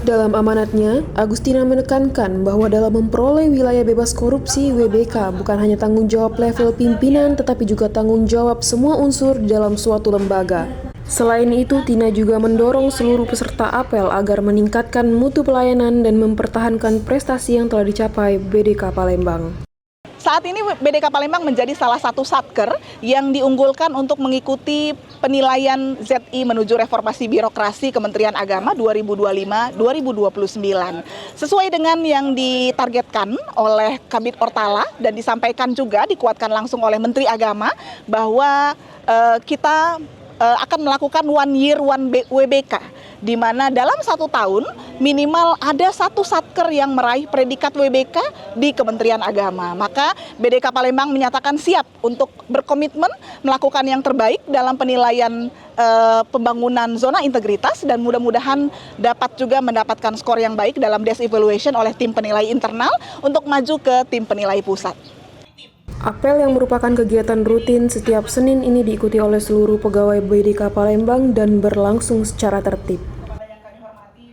Dalam amanatnya, Agustina menekankan bahwa dalam memperoleh wilayah bebas korupsi, WBK bukan hanya tanggung jawab level pimpinan, tetapi juga tanggung jawab semua unsur di dalam suatu lembaga. Selain itu, Tina juga mendorong seluruh peserta apel agar meningkatkan mutu pelayanan dan mempertahankan prestasi yang telah dicapai BDK Palembang. Saat ini BDK Palembang menjadi salah satu satker yang diunggulkan untuk mengikuti penilaian ZI menuju reformasi birokrasi Kementerian Agama 2025-2029. Sesuai dengan yang ditargetkan oleh Kabid Ortala dan disampaikan juga dikuatkan langsung oleh Menteri Agama bahwa kita akan melakukan one year one WBK, di mana dalam 1 tahun minimal ada satu satker yang meraih predikat WBK di Kementerian Agama. Maka BDK Palembang menyatakan siap untuk berkomitmen melakukan yang terbaik dalam penilaian pembangunan zona integritas dan mudah-mudahan dapat juga mendapatkan skor yang baik dalam desk evaluation oleh tim penilai internal untuk maju ke tim penilai pusat. Apel yang merupakan kegiatan rutin setiap Senin ini diikuti oleh seluruh pegawai BDK Palembang dan berlangsung secara tertib.